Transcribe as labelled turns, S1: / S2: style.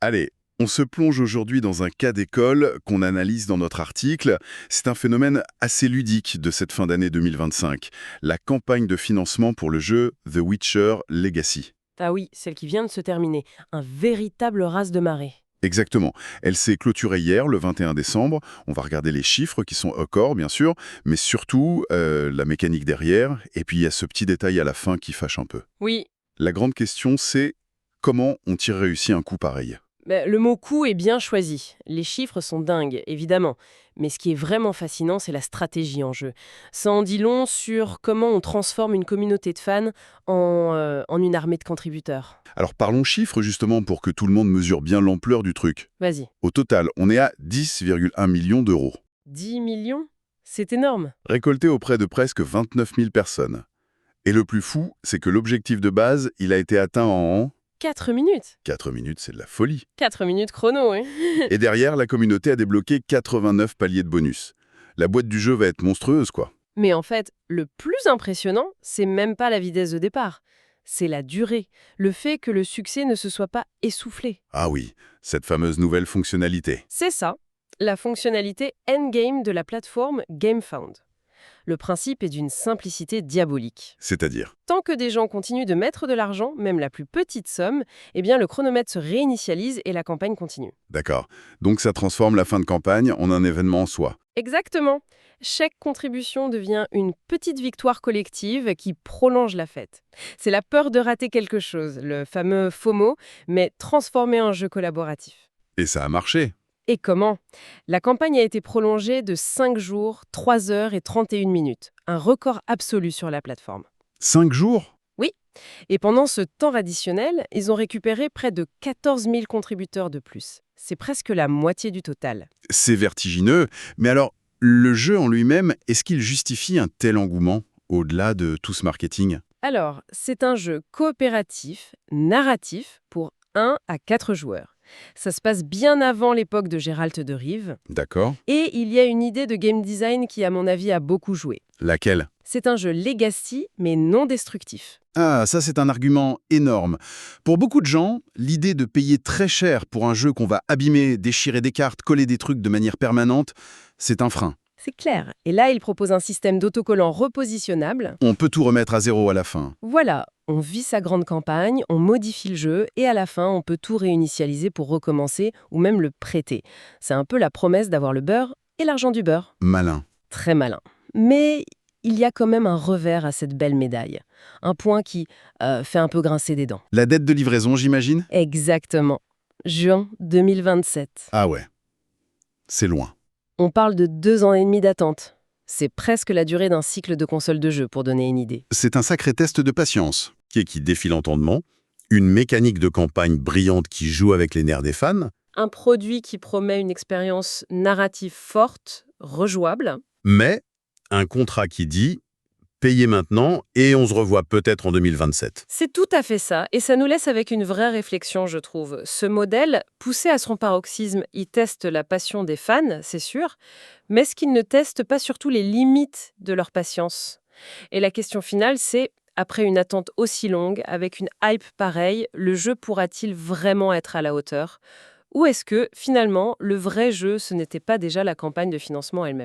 S1: Allez, on se plonge aujourd'hui dans un cas d'école qu'on analyse dans notre article. C'est un phénomène assez ludique de cette fin d'année 2025, la campagne de financement pour le jeu The Witcher Legacy.
S2: Ah oui, celle qui vient de se terminer. Un véritable raz de marée.
S1: Exactement. Elle s'est clôturée hier, le 21 décembre. On va regarder les chiffres qui sont au corps, bien sûr, mais surtout la mécanique derrière. Et puis il y a ce petit détail à la fin qui fâche un peu.
S2: Oui,
S1: La grande question, c'est comment ont-ils réussi un coup pareil?
S2: le mot coût est bien choisi. Les chiffres sont dingues, évidemment. Mais ce qui est vraiment fascinant, c'est la stratégie en jeu. Ça en dit long sur comment on transforme une communauté de fans en une armée de contributeurs.
S1: Alors parlons chiffres justement pour que tout le monde mesure bien l'ampleur du truc.
S2: Vas-y.
S1: Au total, on est à 10,1 millions d'euros,
S2: 10 millions? C'est énorme.
S1: récoltés auprès de presque 29 000 personnes. Et le plus fou, c'est que l'objectif de base, il a été atteint en
S2: 4 minutes.
S1: 4 minutes, c'est de la folie.
S2: 4 minutes chrono, hein.
S1: Et derrière, la communauté a débloqué 89 paliers de bonus. La boîte du jeu va être monstrueuse, quoi.
S2: Mais en fait, le plus impressionnant, c'est même pas la vitesse de départ. C'est la durée. Le fait que le succès ne se soit pas essoufflé.
S1: Ah oui, cette fameuse nouvelle fonctionnalité.
S2: C'est ça, la fonctionnalité endgame de la plateforme GameFound. Le principe est d'une simplicité diabolique.
S1: C'est-à-dire,
S2: Tant que des gens continuent de mettre de l'argent, même la plus petite somme, eh bien le chronomètre se réinitialise et la campagne continue.
S1: d'accord. Donc ça transforme la fin de campagne en un événement en soi.
S2: Exactement. Chaque contribution devient une petite victoire collective qui prolonge la fête. C'est la peur de rater quelque chose, le fameux FOMO, mais transformé en jeu collaboratif.
S1: Et ça a marché.
S2: Et comment? La campagne a été prolongée de 5 jours, 3 heures et 31 minutes. Un record absolu sur la plateforme.
S1: 5 jours?
S2: Oui, et pendant ce temps additionnel, ils ont récupéré près de 14 000 contributeurs de plus. C'est presque la moitié du total.
S1: C'est vertigineux. Mais alors, le jeu en lui-même, est-ce qu'il justifie un tel engouement, au-delà de tout ce marketing?
S2: Alors, c'est un jeu coopératif, narratif, pour 1 à 4 joueurs. Ça se passe bien avant l'époque de Geralt de Rive,
S1: D'accord.
S2: et il y a une idée de game design qui, à mon avis, a beaucoup joué.
S1: Laquelle?
S2: C'est un jeu legacy, mais non destructif.
S1: Ah, ça c'est un argument énorme. Pour beaucoup de gens, l'idée de payer très cher pour un jeu qu'on va abîmer, déchirer des cartes, coller des trucs de manière permanente, c'est un frein.
S2: C'est clair. Et là, il propose un système d'autocollants repositionnable.
S1: On peut tout remettre à zéro à la fin.
S2: Voilà, on vit sa grande campagne, on modifie le jeu, et à la fin, on peut tout réinitialiser pour recommencer ou même le prêter. C'est un peu la promesse d'avoir le beurre et l'argent du beurre.
S1: Malin.
S2: Très malin. Mais il y a quand même un revers à cette belle médaille. Un point qui fait un peu grincer des dents.
S1: La dette de livraison, j'imagine?
S2: Exactement. Juin 2027.
S1: Ah ouais. C'est loin.
S2: On parle de 2 ans et demi d'attente. C'est presque la durée d'un cycle de console de jeu, pour donner une idée.
S1: C'est un sacré test de patience, qui défile lentement, une mécanique de campagne brillante qui joue avec les nerfs des fans,
S2: Un produit qui promet une expérience narrative forte, rejouable.
S1: mais un contrat qui dit payez maintenant et on se revoit peut-être en 2027.
S2: C'est tout à fait ça, et ça nous laisse avec une vraie réflexion, je trouve. Ce modèle, poussé à son paroxysme, il teste la passion des fans, c'est sûr, mais est-ce qu'il ne teste pas surtout les limites de leur patience? Et la question finale, c'est, après une attente aussi longue, avec une hype pareille, le jeu pourra-t-il vraiment être à la hauteur? Ou est-ce que, finalement, le vrai jeu, ce n'était pas déjà la campagne de financement elle-même?